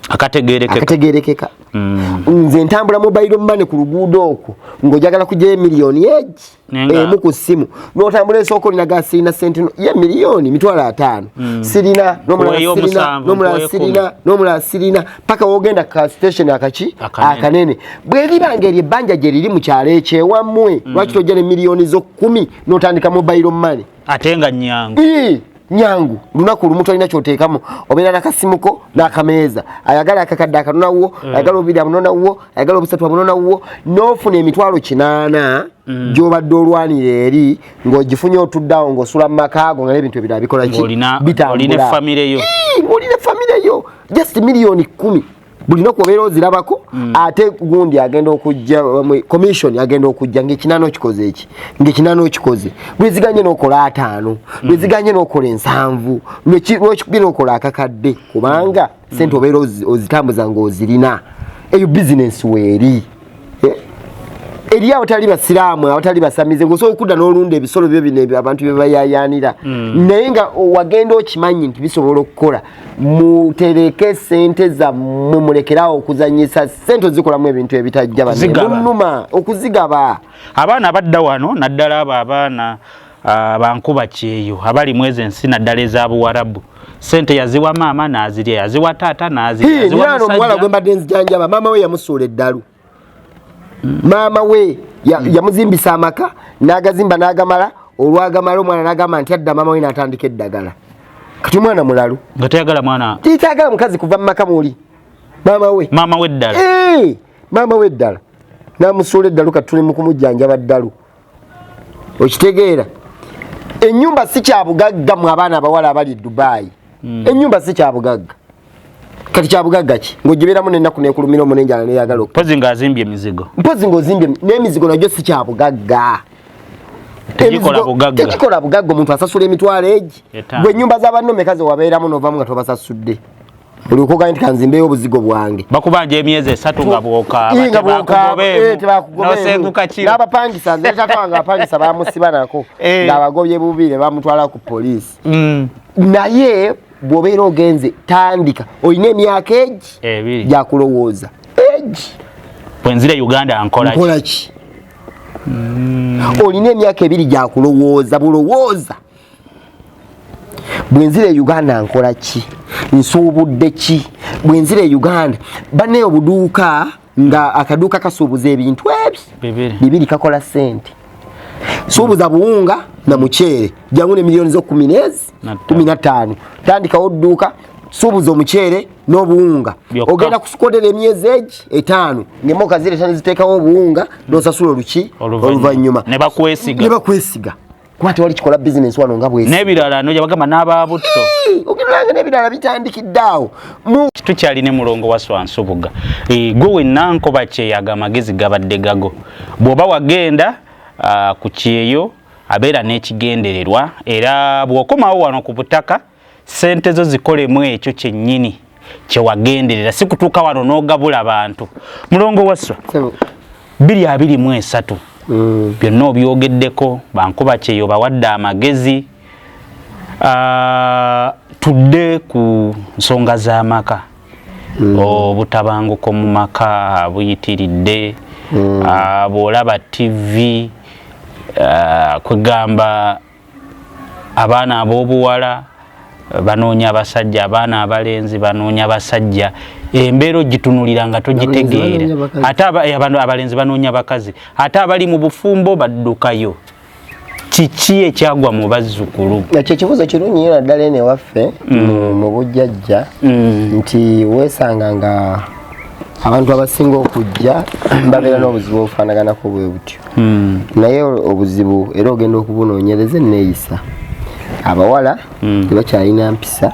akategeerekeka nze ntambula mobile money ku luguudo okwo ng'ojagala kugyayo miliyoni egi emu ku ssimu n'otambula esooka olina gasirina sente ye miliyoni mitwalo 5 sirina n'omulala sirina paka wogenda ka station akanene bwe libanga eryo ebbanja gye liri mu kyalo ekyewammwe lwaki tojja ne miliyoni zo 10 n'otandika mobile money ate nga nyangu lunaku lumu tolina kyoteekamu obeera nakasimuko n'akameeza ayagala akakadde akanonawo ayagala obubiri amunonawo ayagala obusatu amunonawo n'ofuna emitwalo 8 gy'obadde olwanira eri ng'ogifunye otuddawo ng'osula mu makaago nga n'ebintu ebirala bikola ki bitambula olina famire yo just miliyoni 10 bulina kubeera ozirabako ate gundi agenda okujja commission agenda okujja ng'ekinano kikoze eki ng'ekinano kikoze bweziganye n'okola 5 bweziganye n'okola 7 lwekikubira okola akakadde kubanga sente obeera ozitambuza ng'ozirina eyo business weeri eri abatali basiraamu abatali basamize ng'osobola okudda n'olunda ebisolo byo bino abantu bye bayayaanira naye nga wagenda okimanyi nti bisobola okukola mutereke sente zammwe mulekerawo okuzanyisa sente ozikolamu ebintu ebitajja banuma okuzigaba abaana abadda wano naddala abo abaana bankuba kyeyo abali mwezi ensi naddala ez'abuwarabu sente yaziwa maama n'azirya yaziwa taata n'azirya yaziwa musajja omuwala gwe mbadde nzijanjaba maama we yamusuula eddalu maama we yamuzimbisa amaka n'agazimba n'agamala olwagamala omwana n'agamba nti adda maama we n'atandika eddagala kati mwana mulalu nga tayagala mwana titayagala mukazi kuva mu maka muli maama we ddala maama we ddala n'amusuula eddalu kati tuli mu kumujjanjaba ddalu okitegeera ennyumba si kyabugagga mu abaana abawala abali Dubai ennyumba si kyabugagga kati kyabugagga ki ng'ogibeeramu n'ennaku neekulumira omu n'enjala neeyagala mpozi ng'azimbye emizigo mpozi ng'ozimbye n'emizigo nagyo si kyabugagga tegikola bugagga omuntu asasula emitwalo egi gwe ennyumba z'abanno mekazi wabeeramu n'ovamu nga tobasasudde buli okoganya nti kanzimbeyo obuzigo bwange bakubanja emyezi 3 nga bw'okaabapangisa nzetatwanga abapangisa bamusiba nako ng'abagobye bubire bamutwala ku poliisi naye bw'obeera ogenze tandika olina emyaka egi gyakulowooza egi bwenzire Uganda nkola ki olina emyaka 2 gyakulowooza bulowooza bwenzire Uganda nkola ki nsuubudde ki bwenzire Uganda banne obuduuka nga akaduuka kasuubuza ebintu ebyo 2 kakola sente suubuza buwunga na muceere jangu ne milioni zo 15 tandikawo odduuka suubuza omuceere n'obuwunga ogenda kusukodera emyezi egi 5 ng'emmoka zire ziteekawo obuwunga n'osasula oluvannyuma ne bakwesiga kuba tewali kikola business wano nga bwesi n'ebirala noja bagamba n'ababutto ogendanga n'ebirala bitandikiddeawo tukyali ne Mulongo Wasswa Nsubuga gwe wenna nkoba kyeyaga amagezi gabadde gago bw'oba wagenda ku kyeyo abeera n'ekigendererwa era bw'okomawo wano ku butaka sente zo zikolemu ekyo kyennyini kyewagenderera si kutuuka wano n'ogabula abantu Mulongo Wasswa 223 byonna obyogeddeko bankuba kyeyo bawadde amagezi tudde ku nsonga z'amaka obutabanguko mu maka buyitiridde bw'olaba TV kwegamba abaana ab'obuwala banoonya abasajja abaana abalenzi banoonya abasajja embeera ogitunulira nga togitegeera ate abalenzi banoonya bakazi ate abali mu bufumbo baddukayo kiki ekyagwa mu bazzukulu ekyo ekibuuzo kirungi nnyo naddala eno ewaffe mu bujjajja nti weesanga nga abantu abasinga okujja babeera n'obuzibu obufaanaganako bwe butyo naye obuzibu era ogenda okubunoonyereza enneeyisa abawala tebakyalina mpisa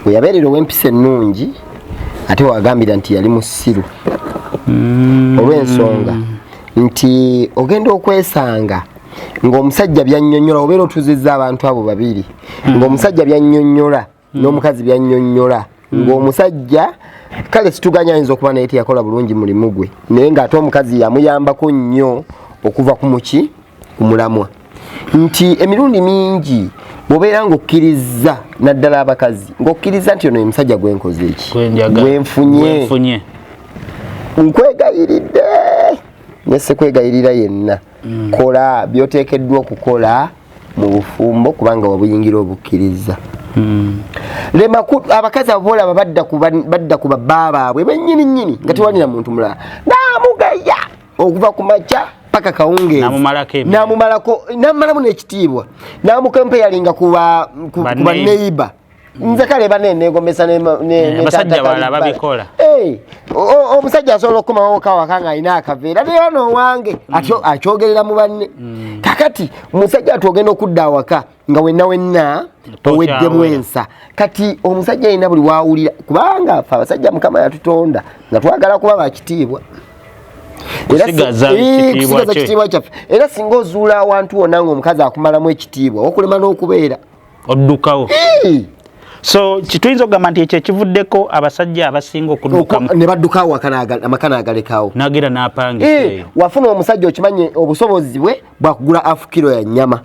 bwe yabeerera ow'empisa ennungi ate wagambira nti yali musiru olw'ensonga nti ogenda okwesanga ng'omusajja byannyonnyola obeera otuzizza abantu abo babiri ng'omusajja byannyonnyola n'omukazi byannyonnyola ng'omusajja kale situganya ayinza okuba naye teyakola bulungi mulimu gwe naye ng'ate omukazi yamuyambako nnyo okuva ku muki ku mulamwa nti emirundi mingi bw'obeera ng'okkiriza naddala abakazi ng'okkiriza nti ono omusajja gwenkoze eki gwenfunye nkwegayiridde nese kwegayirira yenna kola byoteekeddwa okukola mu bufumbo kubanga wabuyingira obukkiriza lema abakazi abaolaba badda ku babba baabwe bennyini nga tewalina muntu mulala naamugaya okuva ku makya paka kawungeezi namumalamu n'ekitiibwa namukempe yalinga kuba neiba nze kale banene gomesa ne basajja bala babikola omusajja asobola okukomawo kawakanga alina akaveera naye ono wange akyogerera mu banne kakati omusajja atogenda okudda awaka nga wenna oweddemu ensa kati omusajja alina buli waawulira kubanga fe abasajja mukama yatutonda nga twagala kuba bakitiibwa kusigaza ekitiibwa kyaffe era singa ozuula awantu wonna ng'omukazi akumalamu ekitiibwa okulema n'okubeera oddukawo so kituyinza okugamba nti ekyo ekivuddeko abasajja abasinga okuddukamu ne baddukawo amaka n'agalekawo n'agenda n'apangiseeyo wafuna omusajja okimanye obusobozi bwe bwakugula afu kilo ya nnyama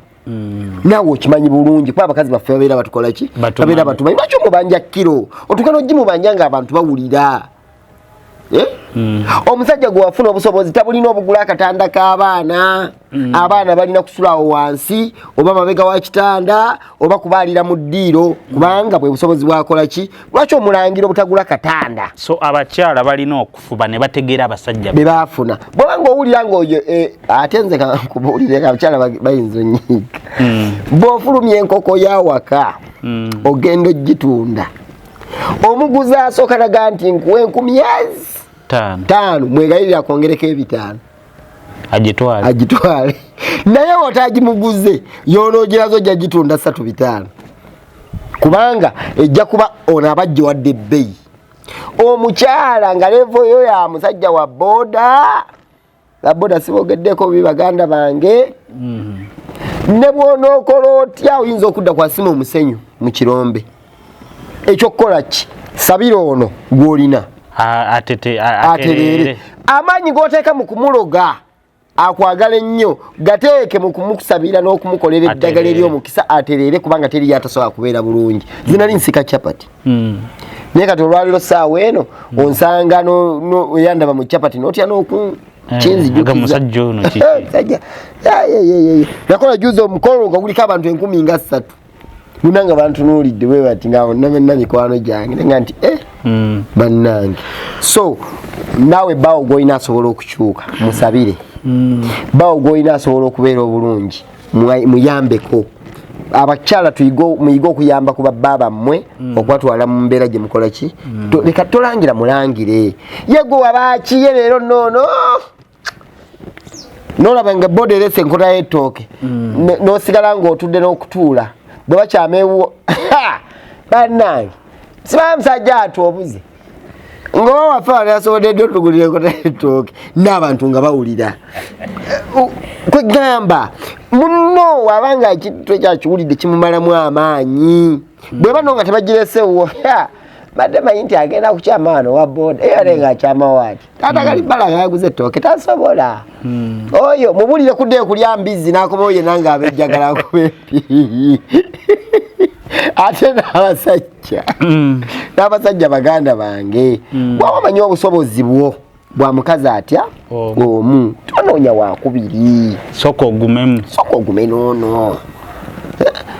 naawe okimanyi bulungi kuba abakazi baffe babeera batukola ki babeera batumanyi lwaki omubanja kilo otukana ogimubanja nga abantu bawulira omusajja gwe wafuna obusobozi tabulina obugula akatanda k'abaana abaana balina kusulawo wansi oba mabega wa kitanda oba kubaalira mu ddiiro kubanga bwe busobozi bwakola ki lwaki omulangira obutagula katanda so abakyala balina okufuba ne bategeera abasajja be baafuna bwobanga owulira ng'oyo ate nze kubuulire abakyala bayinza onyiiga bw'ofulumya enkoko y'awaka ogenda ogitunda omuguzi asooka naga nti nkuwa 5,000 mwegayirira kwongereko 5 agitwale naye wotaagimuguze yonoogirazo ojja gitunda 3-5 kubanga ejja kuba ono abajja wadde ebbeyi omukyala nga levoyo ya musajja wa boda sibogeddeko bibi baganda bange ne bwonookola otya oyinza okudda kwa simu omusenyu mu kirombe ekyokukola ki sabira ono gw'olina atereere amaanyi g'oteeka mu kumuloga akwagala ennyo gateeke mu kumukusabira n'okumukolera eddagala ery'omukisa atereere kubanga teri yatasobola kubeera bulungi zinali nsika capati naye kati olwaliro ssaawa eno onsanga oyandaba mu capati n'otya n'okukinzijukiza nakola juzi omukolo nga guliko abantu 10,000 munanga bantu nulidde bwe bati ngawo namenna mikwano gyange nga nti bannange so nawe bawo goyina asobola okukyuka musabire bawo goyina asobola okubeera obulungi muyambeko abakyala muyiga okuyamba ku babba mmwe okubatwala mu mbeera gye mukola ki leka tolangira mulangire yego wabakiye leero noono nolaba nga boda erese enkota y'ettooke n'osigala ng'otudde n'okutuula bwe bakyameewo bannange siba musajja atuobuze ng'oba waffe wanasobodde ddi otugulira enkota y'ettooke n'abantu nga bawulira kwegamba munno wabanga ekintu ekyakiwulidde kimumalamu amaanyi bweba no nga tebagiresewo badde manyi nti agenda kukyama wano wa boda eyale nga akyama waati taata kalibbala nga yaguze ettooke tasobola oyo mubulire kuddeyo kulya mbizi n'akomawo yenna nga abejjagala kubepi ate n'abasajja baganda bange bwaba omanyi obusobozi bwo bwa mukazi atya omu tonoonya wakubiri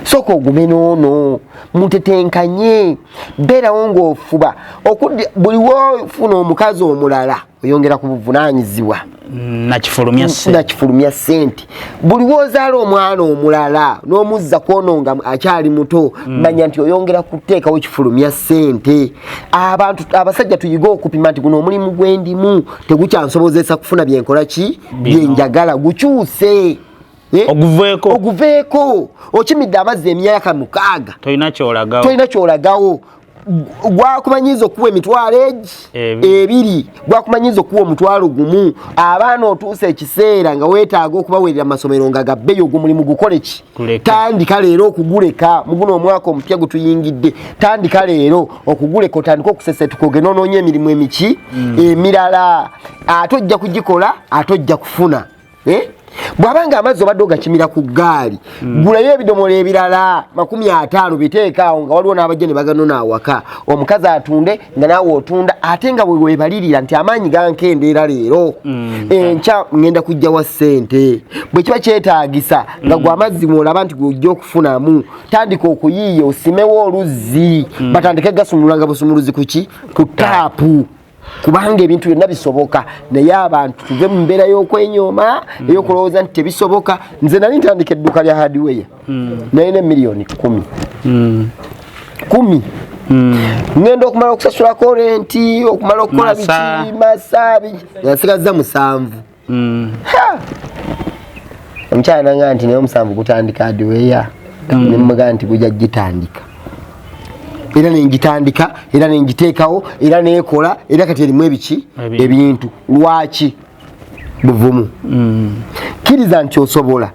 soka ogume noono mutetenkanye beerawo ng'ofuba buli wofuna omukazi omulala oyongera ku buvunaanyizibwa nakifulumya ssente buli wozaala omwana omulala n'omuzza kwono nga akyali muto manya nti oyongera kuteekawo kifulumya ssente abasajja tuyiga okupima nti guno omulimu gwendimu tegukyansobozesa kufuna byenkola ki byenjagala gukyuse oguveeko okimidde amazzi emyaka 6 tolina kyolagawo gwakumanyiza okuwa emitwalo 2 gwakumanyiza okuwa omutwalo 1 abaana otuusa ekiseera nga weetaaga okubaweerera amasomero nga gabbeyo omulimu gukole ki tandika leero okuguleka muguno omwaka omupya gutuyingidde tandika leero okuguleka otandika okusesetuka ogenda onoonya emirimu emiki emirala ate ojja kugikola ate ojja kufuna bw'abanga amazzi obadde ogakimira ku ggaali gulayo ebidomola ebirala 50 biteeka awo nga waliwo n'abajja baganona awaka omukazi atunde nga naawe otunda ate nga weebalirira nti amaanyi gankendeera leero enkya ngenda kujjawa ssente bwe kiba kyetaagisa nga gwe amazzi mwolaba nti gwojja okufunamu tandika okuyiiya osimewo oluzzi batandike gasumulanga busumuluzi kuki ku taapu kubanga ebintu byonna bisoboka naye abantu tuve mu mbeera y'okwenyooma ey'okulowooza nti tebisoboka nze nali ntandika edduuka lya hardware naye ne $10,000 10 ngendo okumala okusasula korenti okumala okukola biki masabi yasigaza 7 omukyala nga nti naye 7 gutandika adiweya nemmuga nti gujja gitandika era nengitandika era nengiteekawo era neekola era kati erimu ebiki ebintu lwaki buvumu kiriza nti osobola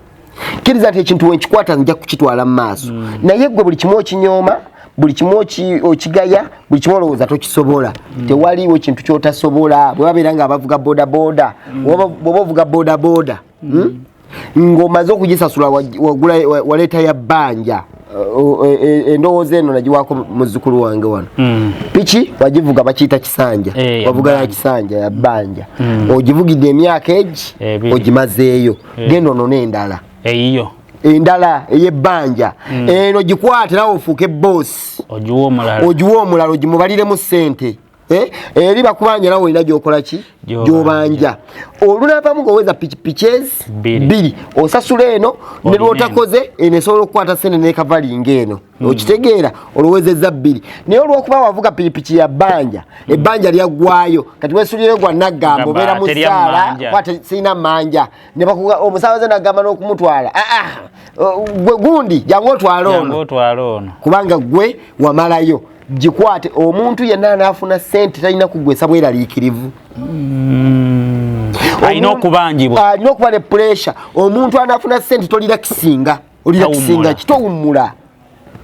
kiriza nti ekintu wenkikwata nja kukitwala mu maaso naye gwe buli kimu okinyooma buli kimu okigaya buli kimu olowooza tokisobola tewaliwo kintu kyotasobola bwe babeera nga abavuga bodaboda bwoba ovuga bodaboda ng'omaze okugisasula waleeta ya bbanja endowooza eno nagiwaako muzzukulu wange wano piki wagivuga bakiyita kisanja wavuga ya kisanja ya bbanja ogivugidde emyaka egi ogimazeeyo genda onone endala eyiyo endala eyebbanja eno gikwate nawe ofuuke boss ogiwa omulala ogimubaliremu ssente eri bakubanja nawe olina gyokola ki gyobanja olunavamu ng'oweza pikipikes 2 osasula eno ne lwotakoze eno esobola okukwata ssente nekavalinga eno okitegeera olowezezza 2 naye olwokuba wavuga pikipiki ya bbanja ebbanja lyaggwayo kati wesulire gwa naggamba obeera mu ssaala kwate sirina manja omusabaze naggamba n'okumutwala gwe gundi jangu otwala ono kubanga gwe wamalayo gikwate omuntu yenna anaafuna ssente talina kugwesa bweraliikirivu alina okubangibwa alina okuba ne puresha omuntu anaafuna ssente tolira kisinga olira kisinga kitowummula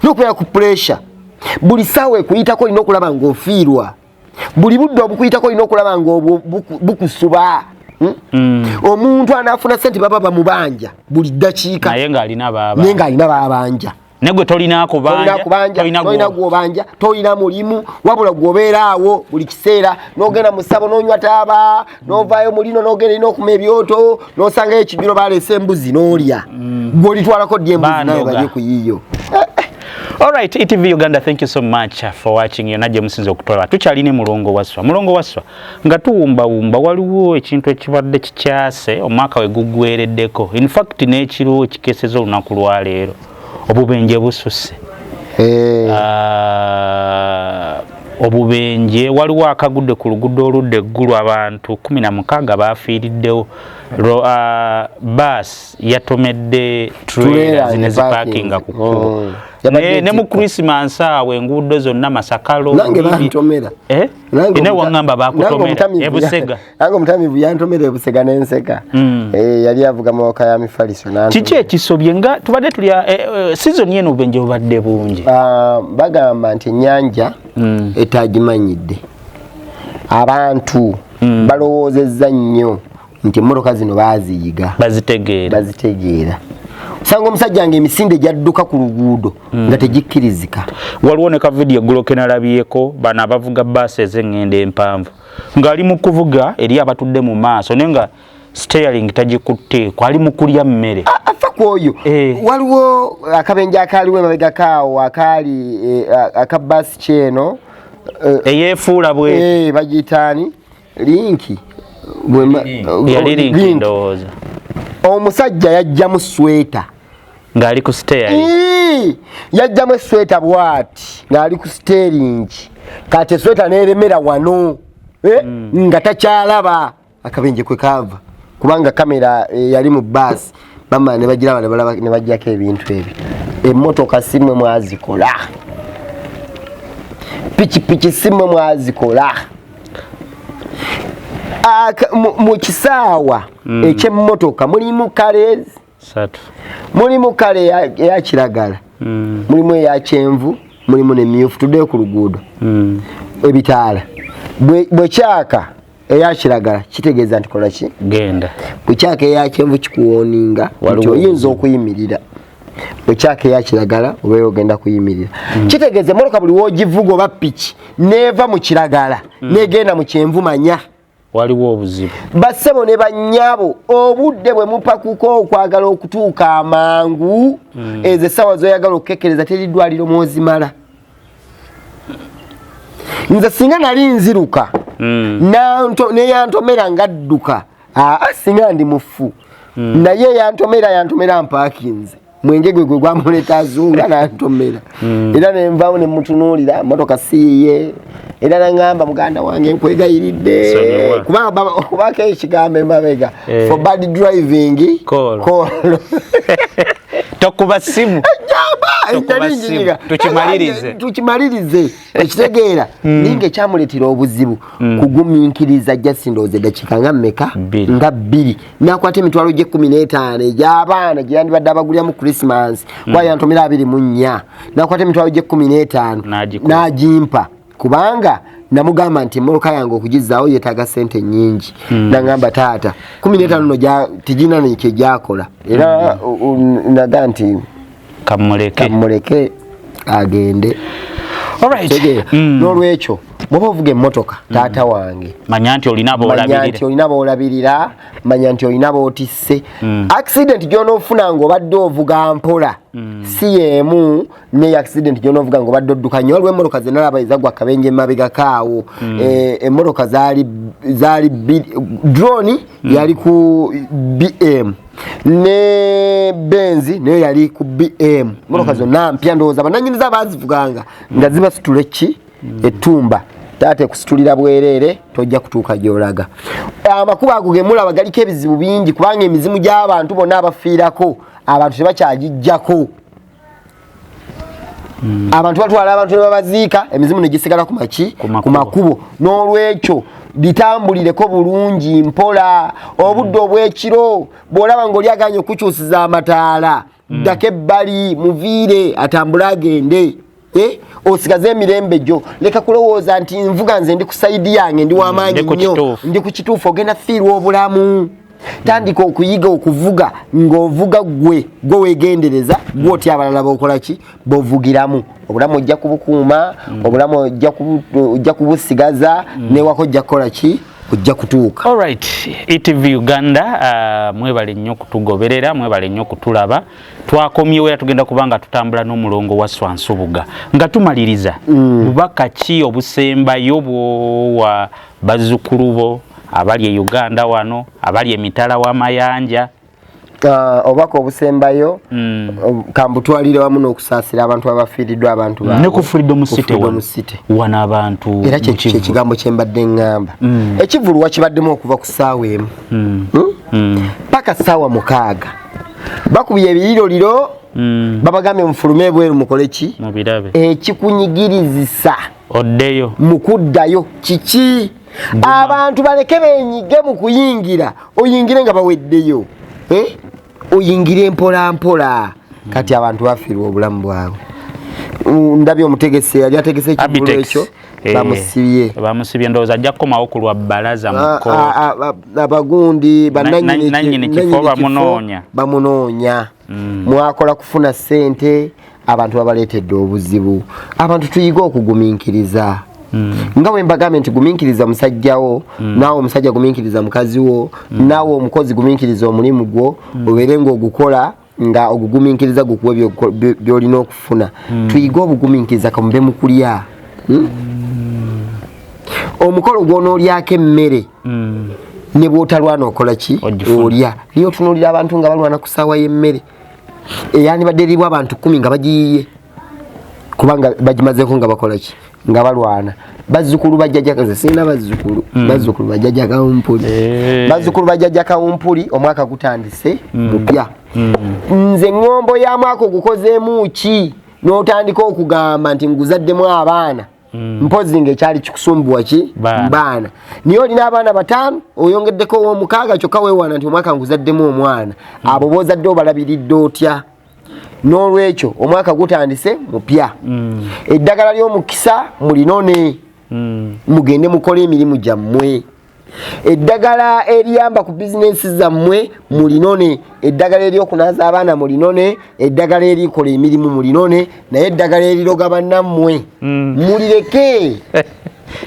nokubeera ku puresha buli ssaawa ekuyitako olina okulaba ng'ofiirwa buli budde obukuyitako olina okulaba ng'obukusuba omuntu anaafuna ssente baba bamubanja buli ddakiika naye ng'alina baabanja negwe tolina kubanja tolina gwobanja tolina mulimu wabula gwobeera awo buli kiseera n'ogenda mu ssabo n'onywa taaba n'ovaayo mulino n'ogenda ina okuma ebyoto n'osangayo ekijjulo baleese embuzi n'olya gw'olitwalako ddi embuzi naye balye ku yiyo. Alright, ETV Uganda, thank you so much for watching. Yonaje musinze okutwala tukyalina Mulongo Wasswa. Mulongo Wasswa nga tuwumbawumba waliwo ekintu ekibadde kikyase omwaka we guggwereddeko. In fact n'ekiro kikeseza olunaku lwaleero obubenje bususse. Obubenje waliwo akagudde ku luguudo oludde eggulu abantu 16 baafiiriddewo. Bus yatomedde trailer ne ziparkinga ku kkubo. Ne mu Christmas awe enguudo zonna Masakalo nange bantomera ine wangamba bakutomera ebusega nange omutamivu yantomera ebusega n'enseka yali avuga mawaka ya mifaliso kiki ekisobye nga tubadde tulya season yeno obubenje bubadde bungi bagamba nti ennyanja etagimanyidde abantu balowoozezza nnyo nti emmotoka zino baaziyiga bazitegeera sanga omusajja nga emisinde gyadduka ku luguudo nga tegikkirizika. Waliwo ne ka video guloke nalabyeko bana abavuga bbaasi ez'eŋŋendo empanvu ng'ali mu kuvuga eri abatudde mu maaso naye nga steering tagikutte kwali mu kulya mmere afa kwoyo waliwo akabenje akaaliwo emabega kaawo akaali akabbaasi kyeno eyeefuula bwe bagiyitaani linki yali linki ndowooza omusajja yajjamu sweta ng'ali ku steering yajjamu sweta bwati ng'ali ku steering kati sweta neeremera wano nga takyalaba akabenje kwe kaava kubanga kamera yali mu bbaasi bamala ne bagiraba ne bajjako ebintu ebyo emmotoka simwe mwazikola pikipiki simwe mwazikola mu kisaawa eky'emmotoka mulimu kale 3 mulimu kale eya kiragala mulimu eya kyenvu mulimu nemyufu tuddeyo ku luguudo ebitaala bwe kyaka eya kiragala kitegeeza nti kola ki genda bwe kyaka eya kyenvu kikuwooninga nti oyinza okuyimirira bwe kyaka eya kiragala obeera ogenda kuyimirira kitegeeza emmotoka buli woogivuga oba piki neeva mu kiragala negenda mu kyenvu manya waliwo obuzibu bassebo ne bannyabo obudde bwe mupakuko okwagala okutuuka amangu ezo essaawa zoyagala okukekkereza teri ddwaliro mwozimala nze singa nali nziruka neyantomera ngadduka singa ndi mufu naye yantomera mpaakinze mwenge gwe gwamuleta azunga n'antomera era ne nvaawo ne mutunuulira motoka siiye era nangamba muganda wange nkwegayiridde kubanga ekigambo emabega for bad driving call tokuba simu tukimalirize ekitegeera ninga ekyamuleetera obuzibu kugumiikiriza jasindoze dakika nga mmeka nga 2 nakwata emitwalo gye 15 egy'abaana gye yandibadde abagulira mu Christmas wayantomera 24 nakwata emitwalo gye 15 n'agimpa kubanga namugamba nti moloka yange okugizaawo yeetaaga sente nnyingi nangamba taata 15 no tijina n'ekyo gyakola era naga nti kamuleke agende. Alright. N'olwekyo bw'oba ovuga emmotoka taata wange manya nti olina boolabirira manya nti olina bootisse accident gy'onoofuna ng'obadde ovuga mpola si yeemu ne accident gy'onoovuga ng'obadde odduka nnyo. Waliwo emmotoka ze nalaba ezagwa akabenje emabega kaawo emmotoka zaali drone yali ku BM ne Benzi nayo yali ku BM motoka zonna mpya ndowooza bananyiniza baazivuganga nga zibasitula ki ettumba taate kusitulira bwereere tojja kutuuka gy'olaga. Amakubo ago ge mulaba galiko ebizibu bingi kubanga emizimu gy'abantu bonna abafiirako abantu tebakyagijjako. Abantu batwala abantu ne babaziika emizimu ne gisigala ku maki ku makubo. N'olwekyo bitambulireko bulungi mpola obudde obw'ekiro bw'olaba ng'oli aganye okukyusiza amataala ddako ebbali muviire atambule agende. Osigaze emirembe gyo leka kulowooza nti nvuga nze ndi ku sayidi yange ndi w'amaanyi nnyo ndi ku kituufu ogenda fiirwa obulamu. Tandika okuyiga okuvuga ng'ovuga gwe weegendereza gw'oti abalala b'okola ki b'ovugiramu obulamu ojja kubukuuma obulamu ojja kubusigaza n'ewaka ojja kukola ki ojja kutuuka. Alright, ETV Uganda mwebale nnyo kutugoberera mwebale nnyo kutulaba twakomyewo era tugenda kubanga tutambula n'Omulongo Wasswa Nsubuga nga tumaliriza bubaka ki obusembayo bwa bazzukulu bo abali e Uganda wano abali emitala w'amayanja obaka obusembayo kambutwalire wamu n'okusaasira abantu abafiiriddwa abantu ne ku Freedom City wana abantu era kyekigambo kyembadde ngamba ekivulu wakibaddemu okuva ku ssaawa emu paka ssaawa 6 bakubye ebiriroliro babagambye mufulume ebweru mukole ki ekikunyigirizisa oddeyo mukuddayo kiki abantu baleke benyige mu kuyingira oyingire nga baweddeyo oyingire mpola mpola kati abantu bafiirwa obulamu bwabwe. Ndabye omutegese yali ategese ekivulu ekyo bamusibye ndowooza ajja kukomawo ku lwa bbalaza mu kkooti abagundi bannannyini kifo bamunoonya mwakola kufuna ssente abantu babaleetedde obuzibu. Abantu tuyiga okugumiikiriza nga bwe mbagambe nti gumiikiriza musajjawo naawe omusajja gumiikiriza mukazi wo naawe omukozi gumiikiriza omulimu gwo obeere ng'ogukola nga ogugumiikiriza gukuwe by'olina okufuna. Tuyiga obugumiikiriza kamube mu kulya omukolo gw'onoolyako emmere ne bw'otalwana okola ki olya niyo otunuulira abantu nga balwana ku ssaawa y'emmere eyandibadde eriibwa abantu 10 nga bagiyiye kubanga bagimazeeko nga bakola ki nga balwana. Bazzukulu bajjajja sina bazzukulu bajjajja kawumpuli bazzukulu bajjajja kawumpuli omwaka gutandise mupya nze ngombo ya mwaka ogukozeemu ki n'otandika okugamba nti nguzaddemu abaana mpozi ng'ekyali kikusumbuwa ki baana niye olina abaana 5 oyongeddeko ow'omukaaga kyokka weewaana nti omwaka nguzaddemu omwana abo boozadde obalabiridde otya. N'olwekyo omwaka gutandise mupya eddagala ly'omukisa mulinone mugende mukole emirimu gyammwe. Eddagala eriyamba ku bizinensi zammwe mulinone eddagala ery'okunaaza abaana mulinone eddagala erikola emirimu mulinone naye eddagala eriroga bannammwe mulireke.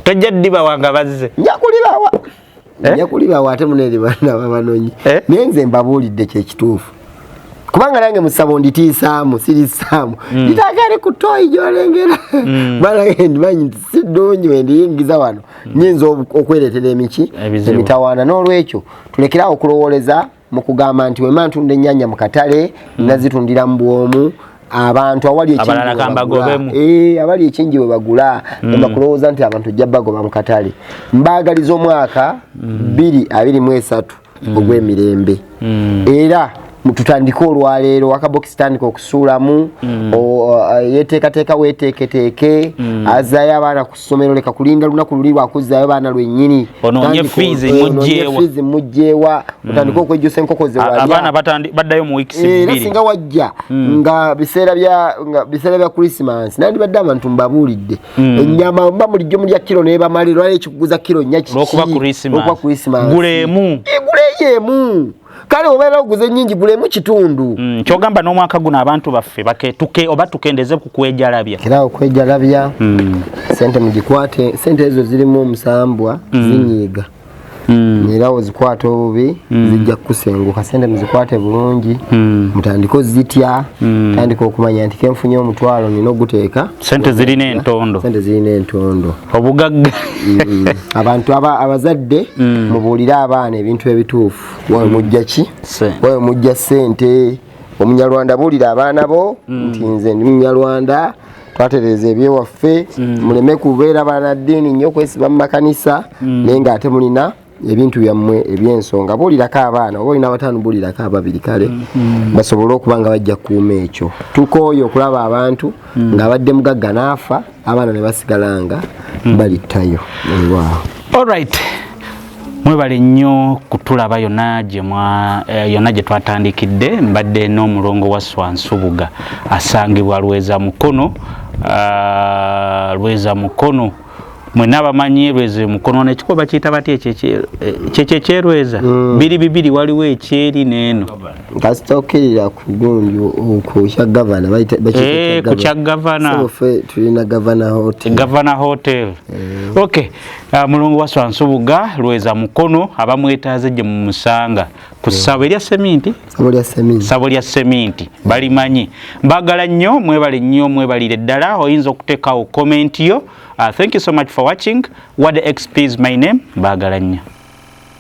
tojja ddiba wanga bazze nja kulibawa ate muneeri baana babanonyi naye nze mbabuulidde kyekituufu kubanga nange musabo nditiisaamu sirisaamu nditagale ku toyi gy'olengera bala ndimanyi nti siddungi wendiyingiza wano nyinza okwereetera emitawaana. N'olwekyo tulekerawo okulowooleza mu kugamba nti wema ntunda ennyanja mu katale nazitundira mu bwomu abantu awali abali ekingi bwe bagula emba kulowooza nti abantu ojja bagoba mu katale mbaagaliza omwaka 2023 ogw'emirembe era tutandika olwaleero wakabokisi tandika okusuulamu yeteekateeka weeteeketeeke azaayo abaana ku ssomero leka kulinda lunaku luli lwakuzaayo baana lwennyini onoonye fiizi mujjeewa otandika okwejjusa enkoko ze walya abaana baddayo mu wiikisi 2 era singa wajja nga biseera bya krisimansi nandibadde abantu mbabuulidde ennyama mba bulijjo mulya kiro nebamalira olwali ekikuguza kiro nnya kiki olwokuba krisimansi guleemu kale obeera oguze nnyingi gulemu kitundu kyogamba n'omwaka guno abantu baffe oba tukendeze ku kwejalabya era okwejalabya sente mugikwate sente ezo zirimu omusambwa zinyiiga era ozikwata obubi zijja kukusenguka sente muzikwate bulungi mutandika ozitya tandika okumanya nti kenfunye omutwalo nina oguteeka sente zirina entondo obugagga abantu abazadde mubuulire abaana ebintu ebituufu wawe mujja ki wawe mujja sente omunyarwanda buulira abaana bo nti nze ndi munyarwanda twatereeza ebyewaffe muleme kubeera banaddiini nnyo okwesiba mu makanisa naye ng'ate mulina ebintu byammwe ebyensonga buulirako abaana oba olina abataano buulirako ababiri kale basobole okuba nga bajja kukuuma ekyo tukooye okulaba abantu ng'abadde mugagga n'afa abaana ne basigala nga balittayo alright mwebale nnyo kutulaba yonna gye twatandikidde mbadde n'Omulongo Wasswa Nsubuga asangibwa Lweza Mukono mwena abamanyi Lweza Mukono nekikuba bakiyita batya ekyerweza bibiri waliwo ekyeri n'eno kasita okkirira ku gundi ku kya gavana ku kya gavana tulina gavana hotel okay Mulongo Wasswa Nsubuga Lweza Mukono abamwetaaze gye mu musanga ku ssabo erya seminti balimanyi mbagala nnyo mwebalire ddala oyinza okuteekawo comment yo thank you so much for watching. What the XP is my name. Mbagala nnyo.